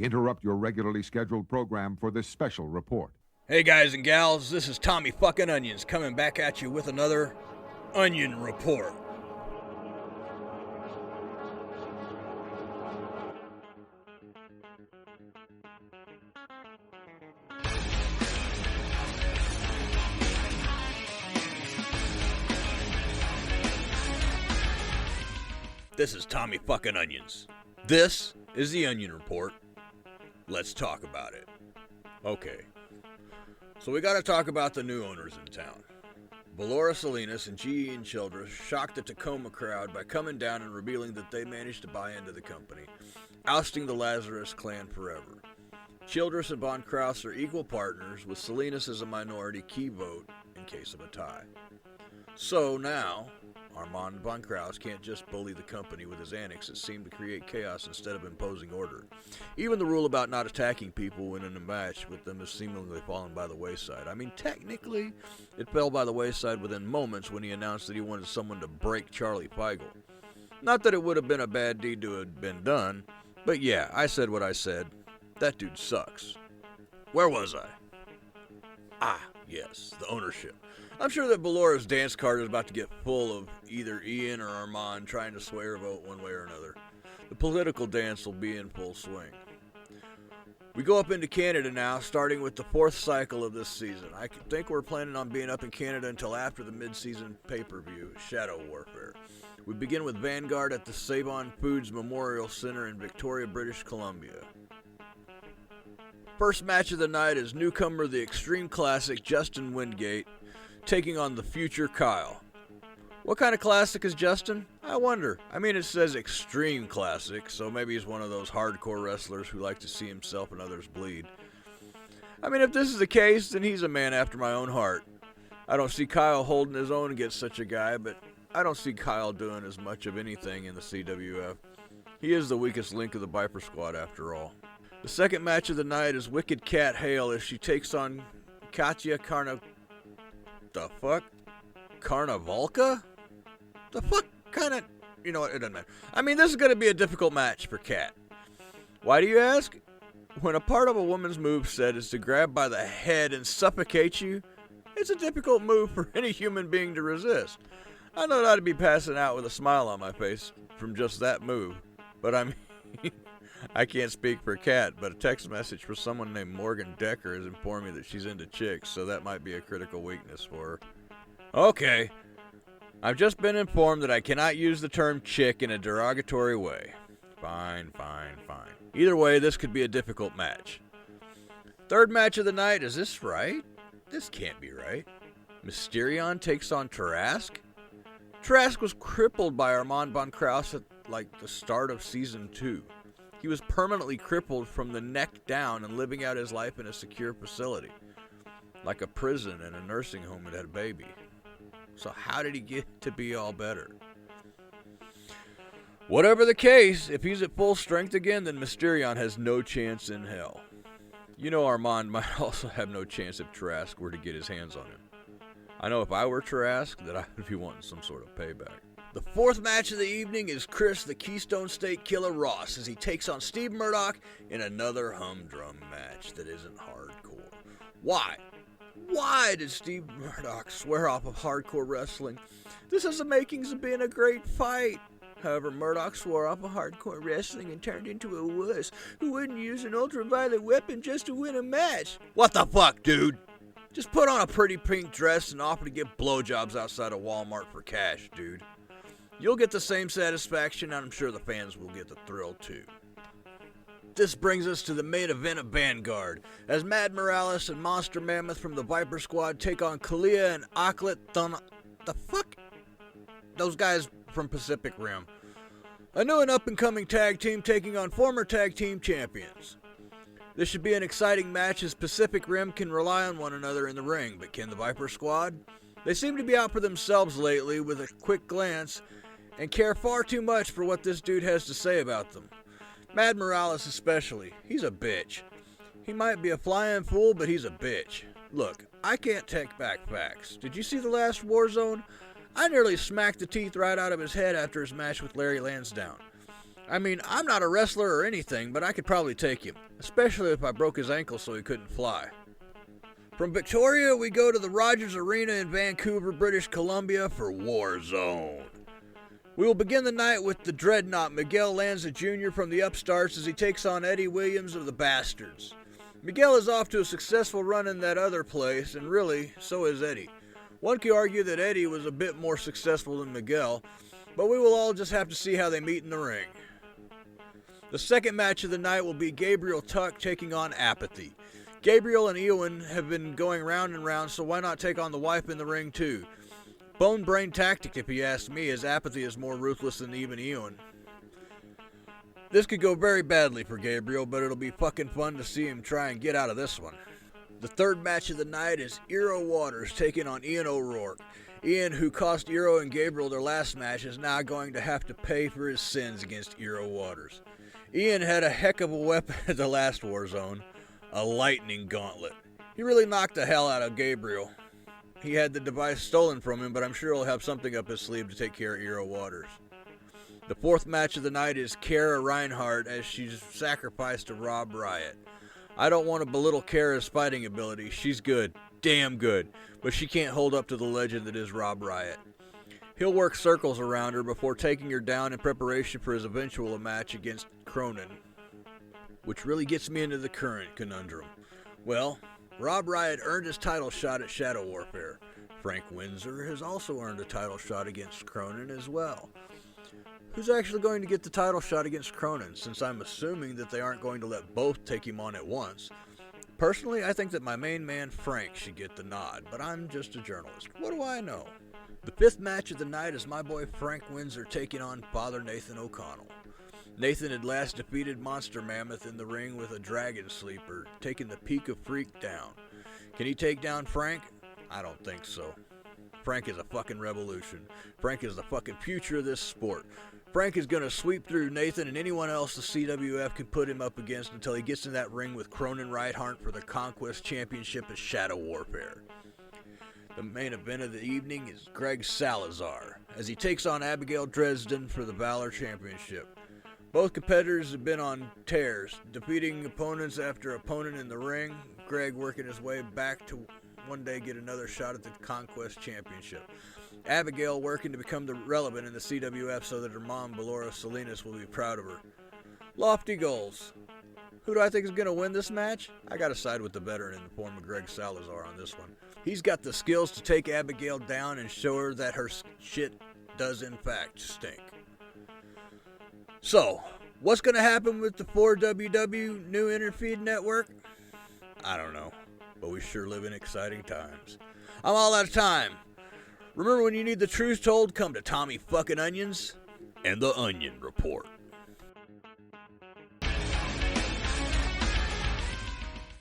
interrupt your regularly scheduled program for this special report. Hey guys and gals, this is Tommy fucking Onions coming back at you with another Onion Report. This is Tommy fucking Onions. This is the Onion Report. Let's talk about it. Okay. So we gotta talk about the new owners in town. Valora Salinas and G.E. and Childress shocked the Tacoma crowd by coming down and revealing that they managed to buy into the company, ousting the Lazarus clan forever. Childress and Von Krause are equal partners, with Salinas as a minority key vote in case of a tie. So now, Armand Von Krause can't just bully the company with his antics that seem to create chaos instead of imposing order. Even the rule about not attacking people when in a match with them has seemingly fallen by the wayside. I mean, technically, it fell by the wayside within moments when he announced that he wanted someone to break Charlie Feigl. Not that it would have been a bad deed to have been done, but yeah, I said what I said. That dude sucks. Where was I? Yes, the ownership. I'm sure that Valora's dance card is about to get full of either Ian or Armand trying to sway her vote one way or another. The political dance will be in full swing. We go up into Canada now, starting with the fourth cycle of this season. I think we're planning on being up in Canada until after the mid-season pay-per-view, Shadow Warfare. We begin with Vanguard at the Save-On Foods Memorial Center in Victoria, British Columbia. First match of the night is newcomer the Extreme Classic Justin Wingate taking on the future Kyle. What kind of classic is Justin? I wonder. I mean, it says Extreme Classic, so maybe he's one of those hardcore wrestlers who like to see himself and others bleed. I mean, if this is the case, then he's a man after my own heart. I don't see Kyle holding his own against such a guy, but I don't see Kyle doing as much of anything in the CWF. He is the weakest link of the Viper Squad after all. The second match of the night is Wicked Cat Hale as she takes on Katya Carnivalka? The fuck kind of... You know what, it doesn't matter. I mean, this is going to be a difficult match for Kat. Why do you ask? When a part of a woman's moveset is to grab by the head and suffocate you, it's a difficult move for any human being to resist. I know I'd be passing out with a smile on my face from just that move, but I mean... I can't speak for Kat, but a text message for someone named Morgan Decker has informed me that she's into chicks, so that might be a critical weakness for her. Okay. I've just been informed that I cannot use the term chick in a derogatory way. Fine. Either way, this could be a difficult match. Third match of the night, is this right? This can't be right. Mysterion takes on Tarask? Tarask was crippled by Armand Von Krause at, the start of Season 2. He was permanently crippled from the neck down and living out his life in a secure facility. Like a prison and a nursing home that had a baby. So how did he get to be all better? Whatever the case, if he's at full strength again, then Mysterion has no chance in hell. You know Armand might also have no chance if Tarask were to get his hands on him. I know if I were Tarask, that I would be wanting some sort of payback. The fourth match of the evening is Chris the Keystone State Killer Ross as he takes on Steve Murdoch in another humdrum match that isn't hardcore. Why? Why did Steve Murdoch swear off of hardcore wrestling? This has the makings of being a great fight. However, Murdoch swore off of hardcore wrestling and turned into a wuss who wouldn't use an ultraviolet weapon just to win a match. What the fuck, dude? Just put on a pretty pink dress and offer to get blowjobs outside of Walmart for cash, dude. You'll get the same satisfaction, and I'm sure the fans will get the thrill too. This brings us to the main event of Vanguard, as Mad Morales and Monster Mammoth from the Viper Squad take on Kalia and Aklet The fuck? Those guys from Pacific Rim. A new and up-and-coming tag team taking on former tag team champions. This should be an exciting match as Pacific Rim can rely on one another in the ring, but can the Viper Squad? They seem to be out for themselves lately with a quick glance and care far too much for what this dude has to say about them. Mad Morales especially. He's a bitch. He might be a flying fool, but he's a bitch. Look, I can't take back facts. Did you see the last Warzone? I nearly smacked the teeth right out of his head after his match with Larry Lansdowne. I mean, I'm not a wrestler or anything, but I could probably take him, especially if I broke his ankle so he couldn't fly. From Victoria, we go to the Rogers Arena in Vancouver, British Columbia for Warzone. We will begin the night with the Dreadnought Miguel Lanza Jr. from the Upstarts as he takes on Eddie Williams of the Bastards. Miguel is off to a successful run in that other place, and really, so is Eddie. One could argue that Eddie was a bit more successful than Miguel, but we will all just have to see how they meet in the ring. The second match of the night will be Gabriel Tuck taking on Apathy. Gabriel and Ewan have been going round and round, so why not take on the wife in the ring too? Bone brain tactic, if you ask me, as Apathy is more ruthless than even Ewan. This could go very badly for Gabriel, but it'll be fucking fun to see him try and get out of this one. The third match of the night is Eero Waters taking on Ian O'Rourke. Ian, who cost Eero and Gabriel their last match, is now going to have to pay for his sins against Eero Waters. Ian had a heck of a weapon at the last Warzone. A lightning gauntlet. He really knocked the hell out of Gabriel. He had the device stolen from him, but I'm sure he'll have something up his sleeve to take care of Eero Waters. The fourth match of the night is Kara Reinhardt as she's sacrificed to Rob Riot. I don't want to belittle Kara's fighting ability. She's good. Damn good. But she can't hold up to the legend that is Rob Riot. He'll work circles around her before taking her down in preparation for his eventual match against Cronin. Which really gets me into the current conundrum. Well, Rob Riot earned his title shot at Shadow Warfare. Frank Windsor has also earned a title shot against Cronin as well. Who's actually going to get the title shot against Cronin, since I'm assuming that they aren't going to let both take him on at once? Personally, I think that my main man Frank should get the nod, but I'm just a journalist. What do I know? The fifth match of the night is my boy Frank Windsor taking on Father Nathan O'Connell. Nathan had last defeated Monster Mammoth in the ring with a Dragon Sleeper, taking the Peak of Freak down. Can he take down Frank? I don't think so. Frank is a fucking revolution. Frank is the fucking future of this sport. Frank is going to sweep through Nathan and anyone else the CWF can put him up against until he gets in that ring with Cronin Reinhardt for the Conquest Championship at Shadow Warfare. The main event of the evening is Greg Salazar, as he takes on Abigail Dresden for the Valor Championship. Both competitors have been on tears, defeating opponents after opponent in the ring, Greg working his way back to one day get another shot at the Conquest Championship. Abigail working to become relevant in the CWF so that her mom, Belora Salinas, will be proud of her. Lofty goals. Who do I think is going to win this match? I got to side with the veteran in the form of Greg Salazar on this one. He's got the skills to take Abigail down and show her that her shit does in fact stink. So, what's going to happen with the 4WW new Interfeed network? I don't know, but we sure live in exciting times. I'm all out of time. Remember, when you need the truth told, come to Tommy fucking Onions and the Onion Report.